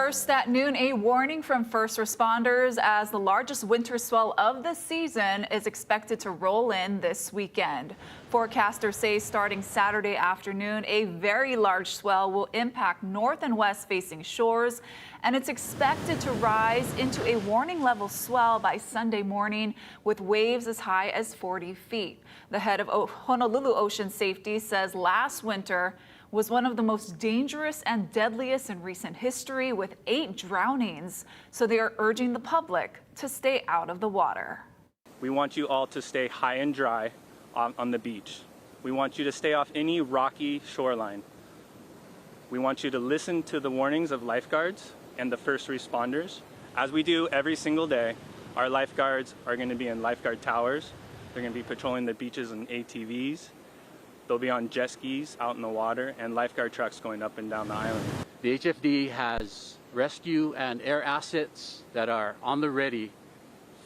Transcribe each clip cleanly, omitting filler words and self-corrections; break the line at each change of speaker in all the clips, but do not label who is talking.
First at noon, a warning from first responders as the largest winter swell of the season is expected to roll in this weekend. Forecasters say starting Saturday afternoon, a very large swell will impact north and west facing shores, and it's expected to rise into a warning level swell by Sunday morning with waves as high as 40 feet. The head of Honolulu Ocean Safety says last winter was one of the most dangerous and deadliest in recent history with 8 drownings. So they are urging the public to stay out of the water.
We want you all to stay high and dry on the beach. We want you to stay off any rocky shoreline. We want you to listen to the warnings of lifeguards and the first responders. As we do every single day, our lifeguards are going to be in lifeguard towers. They're going to be patrolling the beaches in ATVs. They'll be on jet skis out in the water and lifeguard trucks going up and down the island.
The HFD has rescue and air assets that are on the ready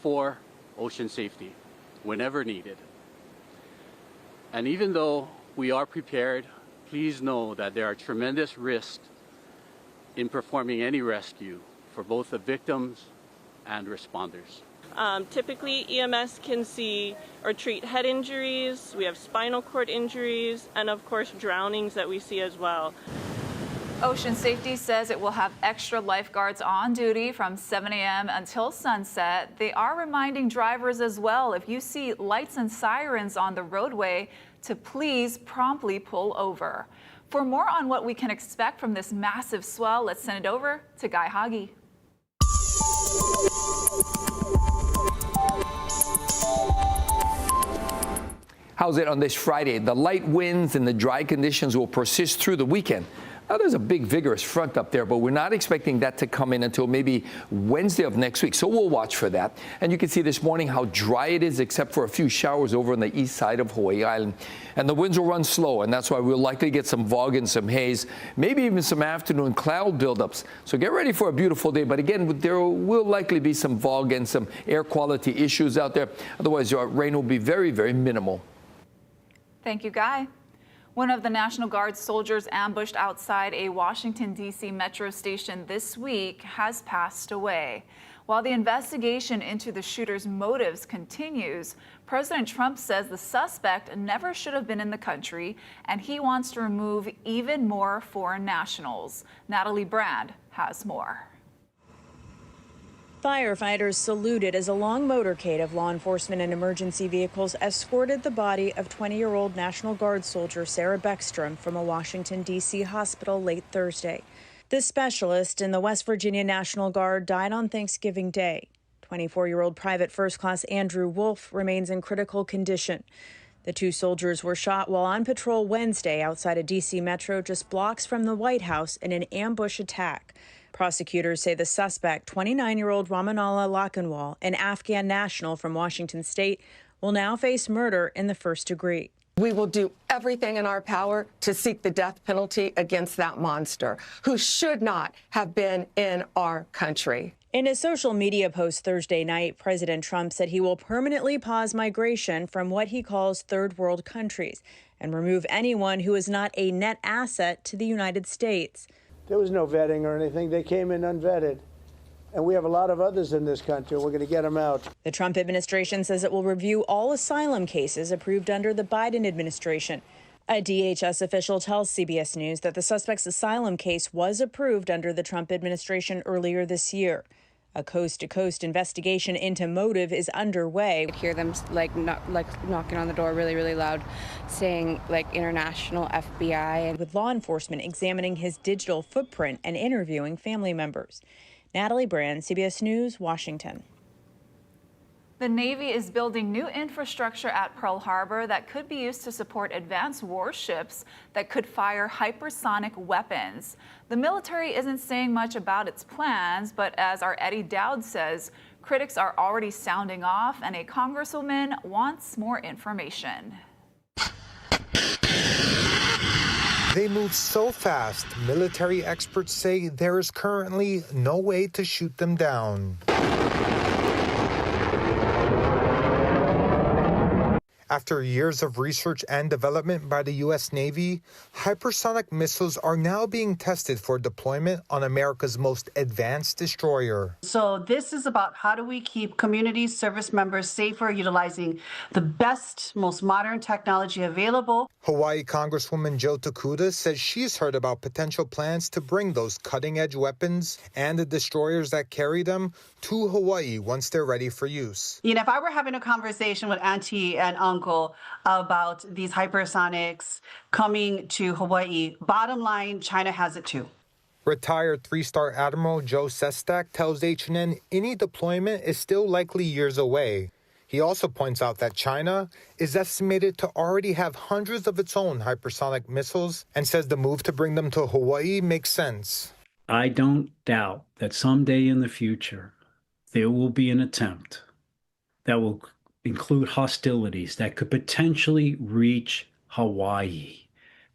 for ocean safety whenever needed. And even though we are prepared, please know that there are tremendous risks in performing any rescue for both the victims and responders.
Typically, EMS can see or treat head injuries, we have spinal cord injuries, and of course drownings that we see as well.
Ocean Safety says it will have extra lifeguards on duty from 7 a.m. until sunset. They are reminding drivers as well, if you see lights and sirens on the roadway, to please promptly pull over. For more on what we can expect from this massive swell, let's send it over to Guy Hagi.
How's it on this Friday? The light winds and the dry conditions will persist through the weekend. Now, there's a big, vigorous front up there, but we're not expecting that to come in until maybe Wednesday of next week. So we'll watch for that. And you can see this morning how dry it is, except for a few showers over on the east side of Hawaii Island. And the winds will run slow, and that's why we'll likely get some fog and some haze, maybe even some afternoon cloud buildups. So get ready for a beautiful day. But again, there will likely be some fog and some air quality issues out there. Otherwise, rain will be very, very minimal.
Thank you, Guy. One of the National Guard soldiers ambushed outside a Washington, D.C. metro station this week has passed away. While the investigation into the shooter's motives continues, President Trump says the suspect never should have been in the country, and he wants to remove even more foreign nationals. Natalie Brand has more.
Firefighters saluted as a long motorcade of law enforcement and emergency vehicles escorted the body of 20-year-old National Guard soldier Sarah Beckstrom from a Washington, D.C. hospital late Thursday. This specialist in the West Virginia National Guard died on Thanksgiving Day. 24-year-old Private First Class Andrew Wolf remains in critical condition. The 2 soldiers were shot while on patrol Wednesday outside a D.C. metro just blocks from the White House in an ambush attack. Prosecutors say the suspect, 29-year-old Ramanallah Lakhanwal, an Afghan national from Washington state, will now face murder in the first degree.
We will do everything in our power to seek the death penalty against that monster who should not have been in our country.
In a social media post Thursday night, President Trump said he will permanently pause migration from what he calls third world countries and remove anyone who is not a net asset to the United States.
There was no vetting or anything. They came in unvetted. And we have a lot of others in this country. We're going to get them out.
The Trump administration says it will review all asylum cases approved under the Biden administration. A DHS official tells CBS News that the suspect's asylum case was approved under the Trump administration earlier this year. A coast-to-coast investigation into motive is underway.
I hear them knocking on the door really, really loud, saying international FBI.
With law enforcement examining his digital footprint and interviewing family members. Natalie Brand, CBS News, Washington.
The Navy is building new infrastructure at Pearl Harbor that could be used to support advanced warships that could fire hypersonic weapons. The military isn't saying much about its plans, but as our Eddie Dowd says, critics are already sounding off, and a congresswoman wants more information.
They move so fast, military experts say there is currently no way to shoot them down. After years of research and development by the U.S. Navy, hypersonic missiles are now being tested for deployment on America's most advanced destroyer.
So this is about how do we keep community service members safer utilizing the best, most modern technology available.
Hawaii Congresswoman Jo Takuda says she's heard about potential plans to bring those cutting-edge weapons and the destroyers that carry them to Hawaii once they're ready for use.
You know, if I were having a conversation with auntie and uncle about these hypersonics coming to Hawaii, bottom line, China has it too.
Retired three-star Admiral Joe Sestak tells HNN any deployment is still likely years away. He also points out that China is estimated to already have hundreds of its own hypersonic missiles and says the move to bring them to Hawaii makes sense.
I don't doubt that someday in the future, there will be an attempt that will include hostilities that could potentially reach Hawaii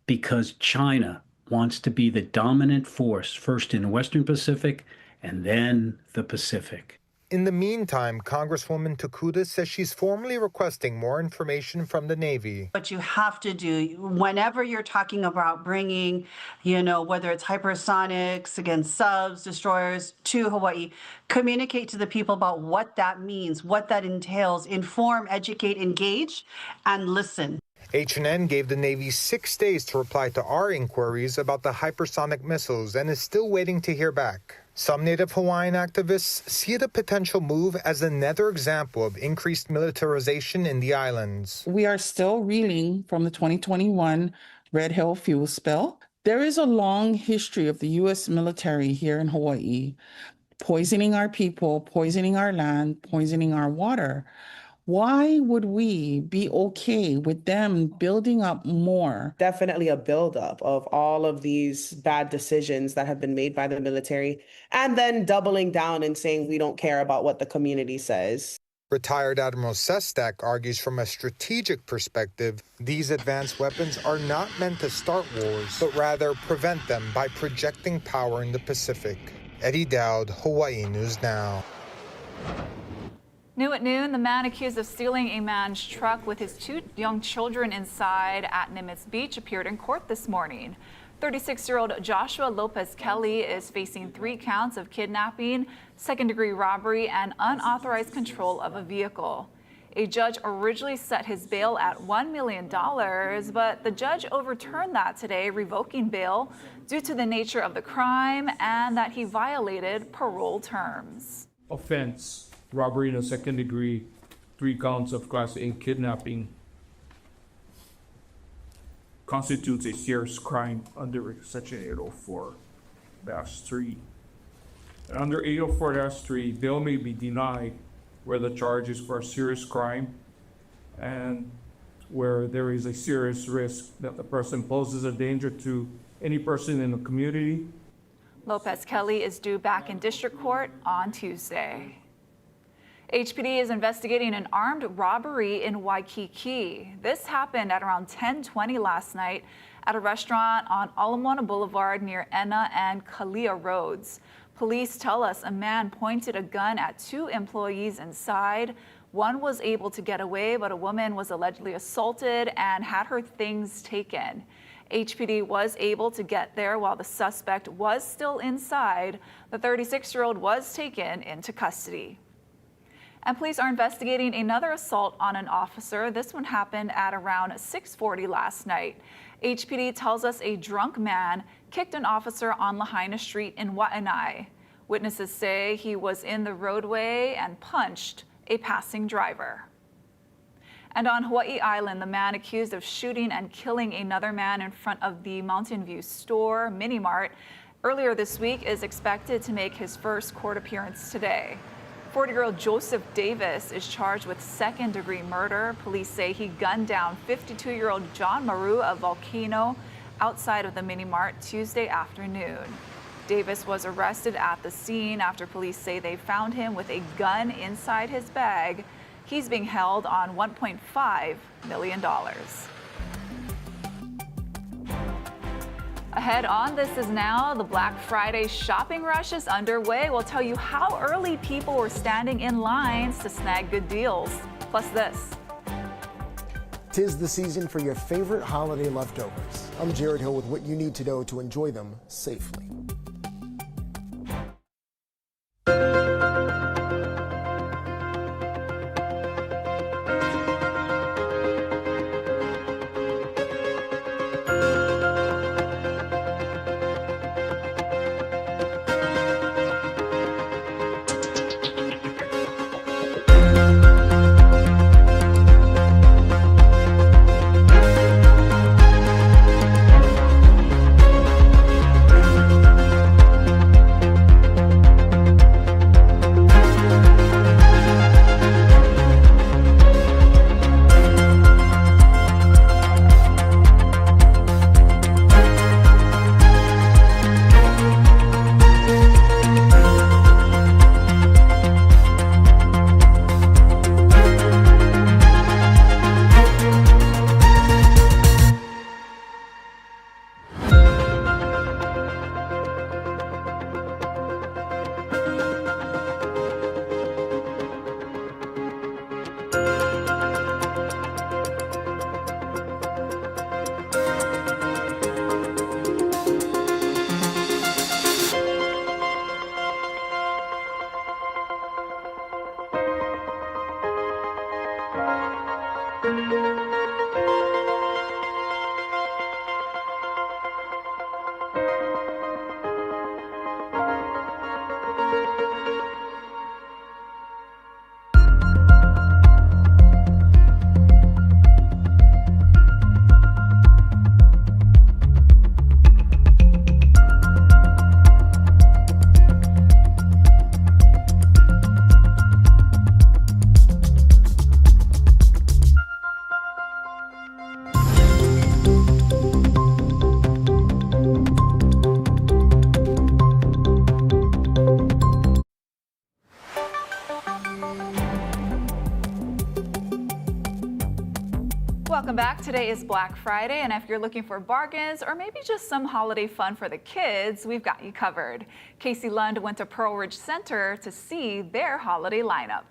because China wants to be the dominant force, first in the Western Pacific and then the Pacific.
In the meantime, Congresswoman Takuda says she's formally requesting more information from the Navy.
What you have to do whenever you're talking about bringing, whether it's hypersonics against subs, destroyers to Hawaii, communicate to the people about what that means, what that entails, inform, educate, engage, and listen.
HNN gave the Navy 6 days to reply to our inquiries about the hypersonic missiles and is still waiting to hear back. Some Native Hawaiian activists see the potential move as another example of increased militarization in the islands.
We are still reeling from the 2021 Red Hill fuel spill. There is a long history of the U.S. military here in Hawaii, poisoning our people, poisoning our land, poisoning our water. Why would we be okay with them building up more?
Definitely a buildup of all of these bad decisions that have been made by the military, and then doubling down and saying we don't care about what the community says.
Retired Admiral Sestak argues from a strategic perspective, these advanced weapons are not meant to start wars, but rather prevent them by projecting power in the Pacific. Eddie Dowd, Hawaii News Now.
New at noon, the man accused of stealing a man's truck with his 2 young children inside at Nimitz Beach appeared in court this morning. 36-year-old Joshua Lopez Kelly is facing 3 counts of kidnapping, second-degree robbery, and unauthorized control of a vehicle. A judge originally set his bail at $1 million, but the judge overturned that today, revoking bail due to the nature of the crime and that he violated parole terms.
Offense. Robbery in a second degree, 3 counts of Class A kidnapping constitutes a serious crime under Section 804-3. Under 804-3, bail may be denied where the charge is for a serious crime and where there is a serious risk that the person poses a danger to any person in the community.
Lopez Kelly is due back in district court on Tuesday. HPD is investigating an armed robbery in Waikiki. This happened at around 10:20 last night at a restaurant on Ala Moana Boulevard near Ena and Kalia Roads. Police tell us a man pointed a gun at 2 employees inside. One was able to get away, but a woman was allegedly assaulted and had her things taken. HPD was able to get there while the suspect was still inside. The 36-year-old was taken into custody. And police are investigating another assault on an officer. This one happened at around 6:40 last night. HPD tells us a drunk man kicked an officer on Lahaina Street in Waianae. Witnesses say he was in the roadway and punched a passing driver. And on Hawaii Island, the man accused of shooting and killing another man in front of the Mountain View store, Mini Mart, earlier this week is expected to make his first court appearance today. 40-year-old Joseph Davis is charged with second-degree murder. Police say he gunned down 52-year-old John Maru of Volcano outside of the Mini Mart Tuesday afternoon. Davis was arrested at the scene after police say they found him with a gun inside his bag. He's being held on $1.5 million. Ahead on This Is Now, the Black Friday shopping rush is underway. We'll tell you how early people were standing in lines to snag good deals. Plus this.
'Tis the season for your favorite holiday leftovers. I'm Jared Hill with what you need to know to enjoy them safely.
Welcome back. Today is Black Friday, and if you're looking for bargains or maybe just some holiday fun for the kids, we've got you covered. Casey Lund went to Pearl Ridge Center to see their holiday lineup.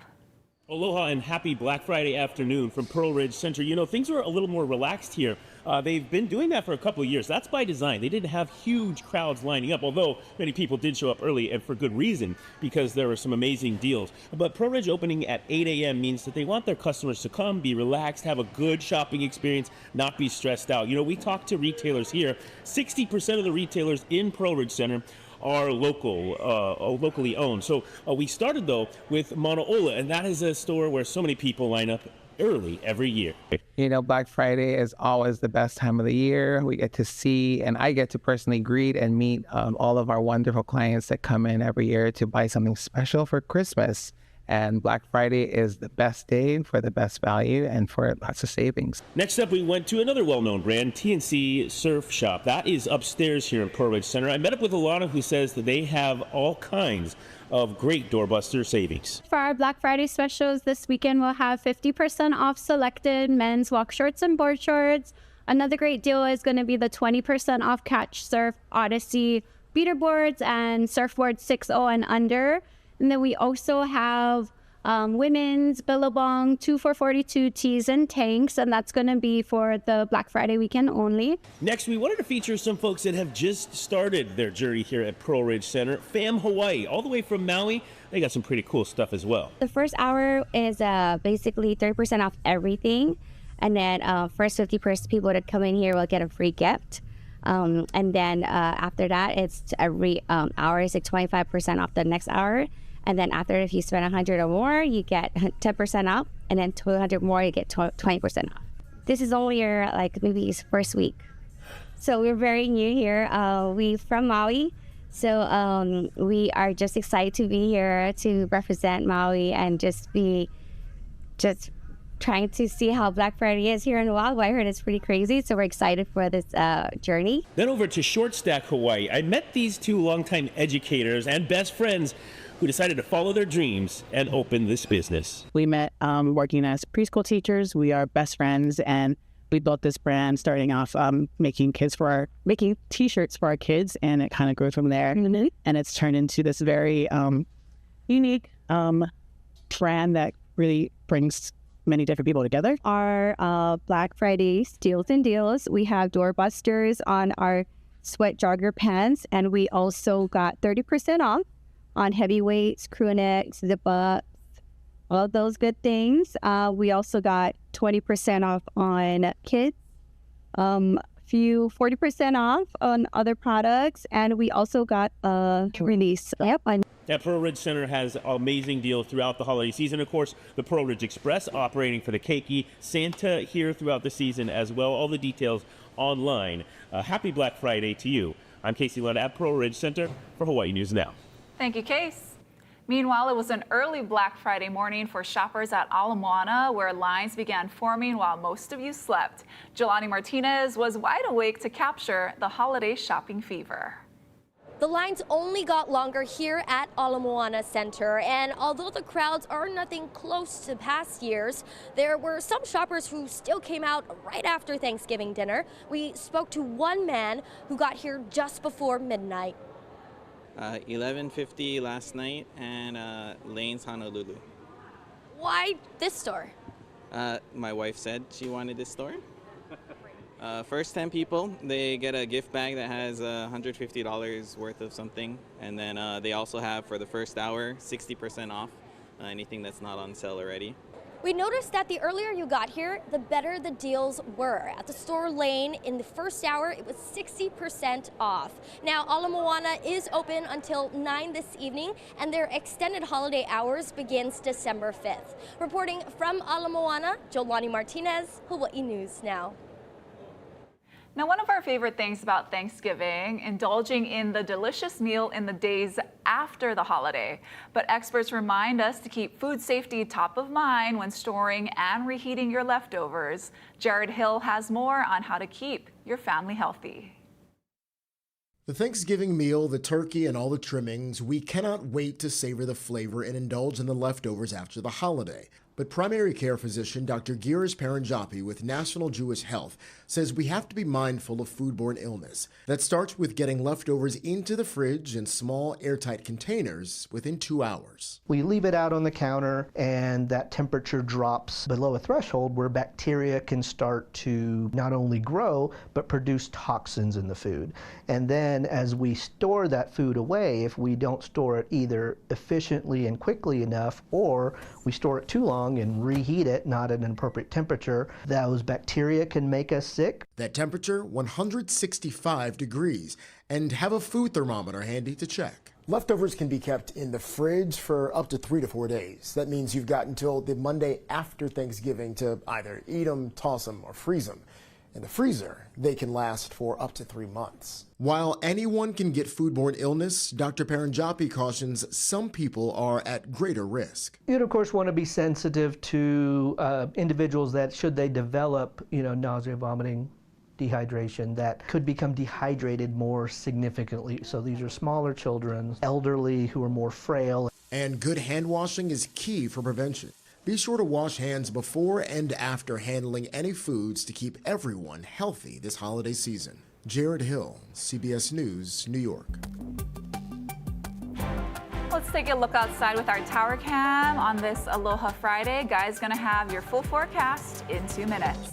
Aloha and happy Black Friday afternoon from Pearl Ridge Center. You know, things are a little more relaxed here. They've been doing that for a couple of years. That's by design. They didn't have huge crowds lining up, although many people did show up early, and for good reason, because there were some amazing deals. But Pearl Ridge opening at 8 a.m. means that they want their customers to come, be relaxed, have a good shopping experience, not be stressed out. You know, we talked to retailers here. 60% of the retailers in Pearl Ridge Center are locally owned. So we started, though, with Manaola, and that is a store where so many people line up early every year.
You know, Black Friday is always the best time of the year. We get to see, and I get to personally greet and meet all of our wonderful clients that come in every year to buy something special for Christmas. And Black Friday is the best day for the best value and for lots of savings.
Next up, we went to another well-known brand, TNC Surf Shop. That is upstairs here in Pearl Ridge Center. I met up with Alana, who says that they have all kinds of great doorbuster savings.
For our Black Friday specials this weekend, we'll have 50% off selected men's walk shorts and board shorts. Another great deal is going to be the 20% off Catch Surf Odyssey beater boards and surfboards 6.0 and under. And then we also have women's Billabong 2 for $42 tees and tanks, and that's going to be for the Black Friday weekend only.
Next, we wanted to feature some folks that have just started their journey here at Pearl Ridge Center. Fam Hawaii, all the way from Maui. They got some pretty cool stuff as well.
The first hour is basically 30% off everything, and then first 50 people that come in here will get a free gift. And then after that, it's every hour is like 25% off the next hour. And then after, if you spend 100 or more, you get 10% off. And then 200 more, you get 20% off. This is only your maybe first week. So we're very new here. We're from Maui. So we are just excited to be here to represent Maui and just trying to see how Black Friday is here in Oahu. I heard it's pretty crazy, so we're excited for this journey.
Then over to Short Stack, Hawaii. I met these two longtime educators and best friends who decided to follow their dreams and open this business.
We met working as preschool teachers. We are best friends, and we built this brand starting off making t-shirts for our kids, and it kind of grew from there. Mm-hmm. And it's turned into this very unique brand that really brings many different people together.
Our Black Friday steals and deals. We have doorbusters on our sweat jogger pants, and we also got 30% off on heavyweights, crew necks, zip-ups, all of those good things. We also got 20% off on kids, 40% off on other products, and we also got a release.
That Pearl Ridge Center has amazing deals throughout the holiday season. Of course, the Pearl Ridge Express operating for the Keiki, Santa here throughout the season as well. All the details online. Happy Black Friday to you. I'm Casey Lund at Pearl Ridge Center for Hawaii News Now.
Thank you, Case. Meanwhile, it was an early Black Friday morning for shoppers at Ala Moana, where lines began forming while most of you slept. Jelani Martinez was wide awake to capture the holiday shopping fever.
The lines only got longer here at Ala Moana Center, and although the crowds are nothing close to past years, there were some shoppers who still came out right after Thanksgiving dinner. We spoke to one man who got here just before midnight.
11:50 last night, and Lane's Honolulu.
Why this store?
My wife said she wanted this store. First 10 people, they get a gift bag that has $150 worth of something, and then they also have, for the first hour, 60% off anything that's not on sale already.
We noticed that the earlier you got here, the better the deals were. At the store Lane, in the first hour, it was 60% off. Now, Ala Moana is open until 9 this evening, and their extended holiday hours begins December 5th. Reporting from Ala Moana, Jelani Martinez, Hawaii News Now.
Now, one of our favorite things about Thanksgiving, indulging in the delicious meal in the days after the holiday. But experts remind us to keep food safety top of mind when storing and reheating your leftovers. Jared Hill has more on how to keep your family healthy.
The Thanksgiving meal, the turkey, and all the trimmings, we cannot wait to savor the flavor and indulge in the leftovers after the holiday. But primary care physician Dr. Giras Paranjapi with National Jewish Health says we have to be mindful of foodborne illness. That starts with getting leftovers into the fridge in small airtight containers within 2 hours.
We leave it out on the counter and that temperature drops below a threshold where bacteria can start to not only grow but produce toxins in the food. And then as we store that food away, if we don't store it either efficiently and quickly enough, or we store it too long and reheat it not at an appropriate temperature, those bacteria can make us sick.
That temperature, 165 degrees, and have a food thermometer handy to check. Leftovers can be kept in the fridge for up to 3 to 4 days. That means you've got until the Monday after Thanksgiving to either eat them, toss them, or freeze them. In the freezer, they can last for up to 3 months. While anyone can get foodborne illness, Dr. Paranjapi cautions some people are at greater risk.
You'd of course want to be sensitive to individuals that, should they develop, nausea, vomiting, dehydration, that could become dehydrated more significantly. So these are smaller children, elderly who are more frail.
And good hand washing is key for prevention. Be sure to wash hands before and after handling any foods to keep everyone healthy this holiday season. Jared Hill, CBS News, New York.
Let's take a look outside with our tower cam on this Aloha Friday. Guy's gonna have your full forecast in 2 minutes.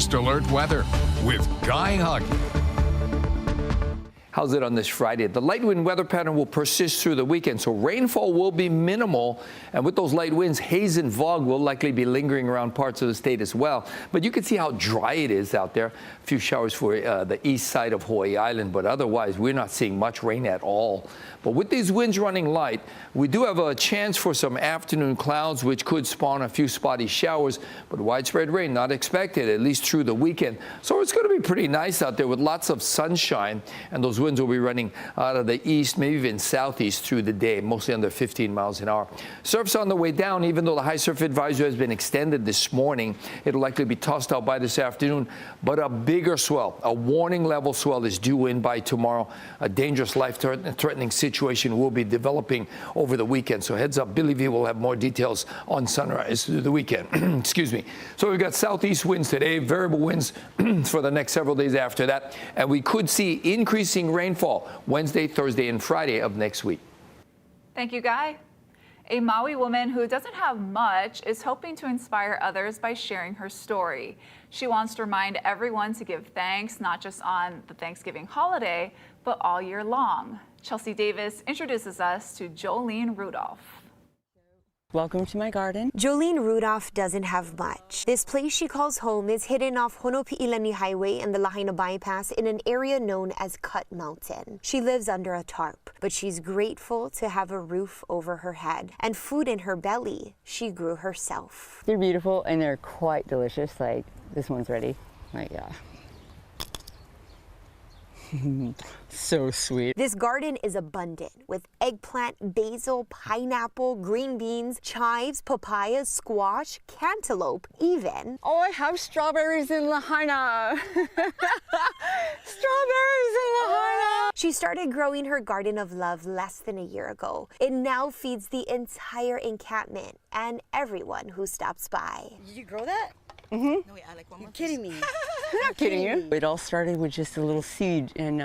First Alert Weather with Guy Huggy.
How's it on this Friday? The light wind weather pattern will persist through the weekend, so rainfall will be minimal. And with those light winds, haze and fog will likely be lingering around parts of the state as well. But you can see how dry it is out there. A few showers for the east side of Hawaii Island, but otherwise we're not seeing much rain at all. But with these winds running light, we do have a chance for some afternoon clouds, which could spawn a few spotty showers, but widespread rain not expected, at least through the weekend. So it's going to be pretty nice out there with lots of sunshine, and those winds will be running out of the east, maybe even southeast through the day, mostly under 15 miles an hour. Surf's on the way down, even though the high surf advisory has been extended this morning. It'll likely be tossed out by this afternoon, but a bigger swell, a warning level swell is due in by tomorrow. A dangerous life-threatening situation will be developing over the weekend. So heads up, Billy V will have more details on sunrise through the weekend. Excuse me. So we've got southeast winds today, variable winds for the next several days after that, and we could see increasing rainfall Wednesday, Thursday, and Friday of next week.
Thank you, Guy. A Maui woman who doesn't have much is hoping to inspire others by sharing her story. She wants to remind everyone to give thanks, not just on the Thanksgiving holiday, but all year long. Chelsea Davis introduces us to Jolene Rudolph.
Welcome to my garden.
Jolene Rudolph doesn't have much. This place she calls home is hidden off Honopi'ilani Highway and the Lahaina Bypass in an area known as Cut Mountain. She lives under a tarp, but she's grateful to have a roof over her head and food in her belly she grew herself.
They're beautiful and they're quite delicious. Like, this one's ready. Like, yeah. So sweet.
This garden is abundant with eggplant, basil, pineapple, green beans, chives, papayas, squash, cantaloupe, even.
Oh, I have strawberries in Lahaina. Strawberries in Lahaina.
She started growing her garden of love less than a year ago. It now feeds the entire encampment and everyone who stops by.
Did you grow that? Mm-hmm. No, wait, you're kidding me. I'm not kidding you. It all started with just a little seed, and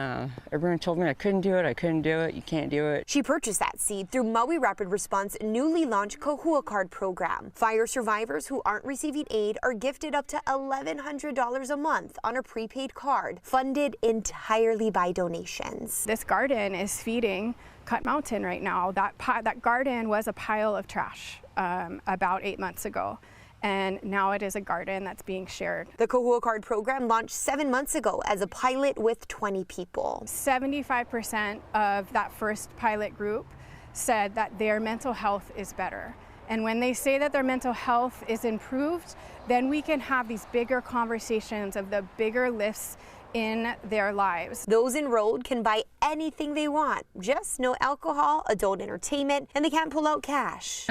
everyone told me I couldn't do it, you can't do it.
She purchased that seed through Maui Rapid Response newly launched Kahua Card program. Fire survivors who aren't receiving aid are gifted up to $1,100 a month on a prepaid card, funded entirely by donations.
This garden is feeding Cut Mountain right now. That garden was a pile of trash about 8 months ago. And now it is a garden that's being shared.
The Kahua Card program launched 7 months ago as a pilot with 20 people.
75% of that first pilot group said that their mental health is better. And when they say that their mental health is improved, then we can have these bigger conversations of the bigger lifts in their lives.
Those enrolled can buy anything they want, just no alcohol, adult entertainment, and they can't pull out cash.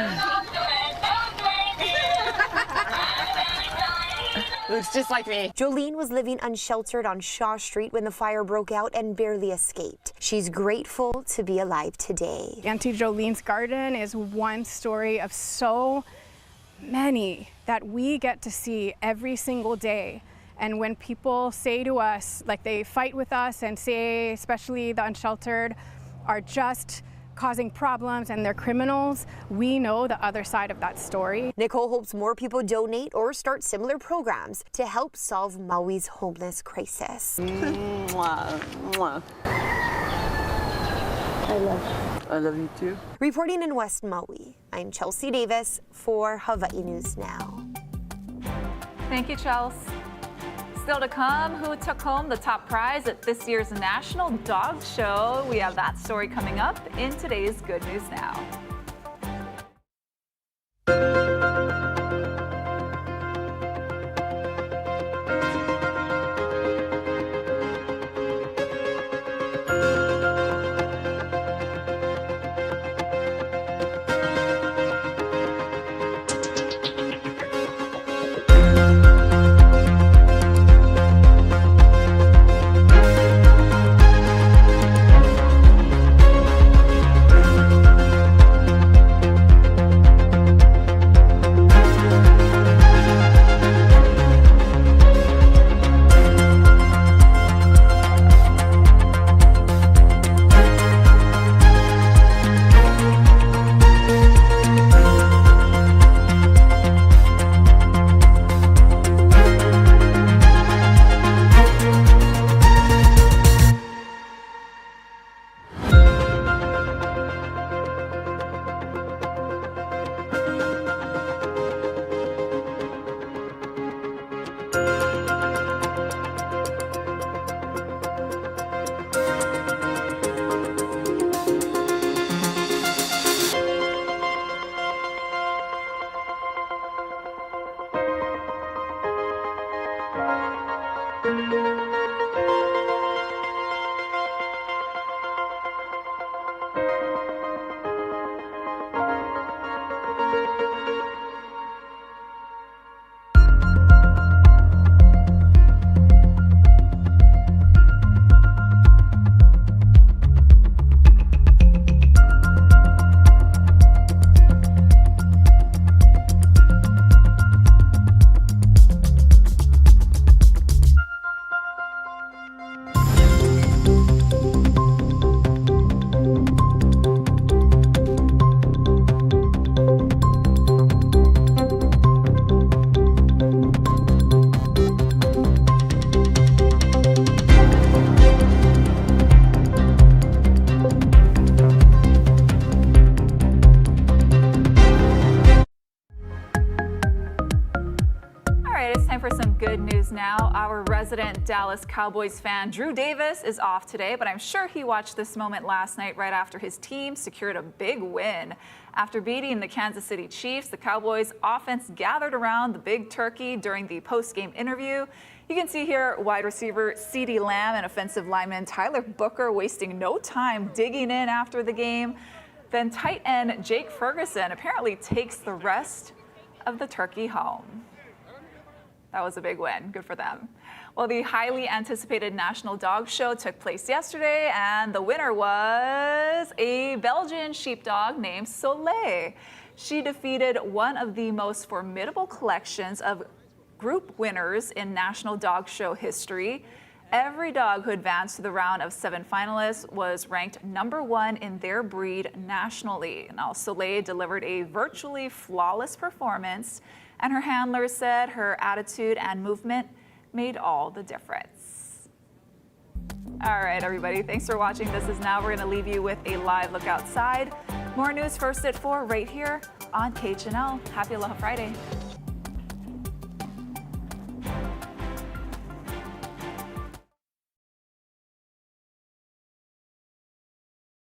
Looks just like me.
Jolene was living unsheltered on Shaw Street when the fire broke out and barely escaped. She's grateful to be alive today.
Auntie Jolene's garden is one story of so many that we get to see every single day. And when people say to us, like they fight with us and say, especially the unsheltered, are just causing problems and they're criminals, we know the other side of that story.
Nicole hopes more people donate or start similar programs to help solve Maui's homeless crisis.
Mwah, mwah. I love you. I love you too.
Reporting in West Maui, I'm Chelsea Davis for Hawaii News Now.
Thank you, Chelsea. Still to come, who took home the top prize at this year's National Dog Show? We have that story coming up in today's Good News Now. for some good news now. Our resident Dallas Cowboys fan, Drew Davis, is off today, but I'm sure he watched this moment last night right after his team secured a big win. After beating the Kansas City Chiefs, the Cowboys offense gathered around the big turkey during the post-game interview. You can see here wide receiver CeeDee Lamb and offensive lineman Tyler Booker wasting no time digging in after the game. Then tight end Jake Ferguson apparently takes the rest of the turkey home. That was a big win. Good for them. Well, the highly anticipated National Dog Show took place yesterday, and the winner was a Belgian sheepdog named Soleil. She defeated one of the most formidable collections of group winners in National Dog Show history. Every dog who advanced to the round of 7 finalists was ranked #1 in their breed nationally. Now, Soleil delivered a virtually flawless performance, and her handlers said her attitude and movement made all the difference. All right, everybody, thanks for watching. This is Now. We're going to leave you with a live look outside. More news first at 4 right here on KHNL. Happy Aloha Friday.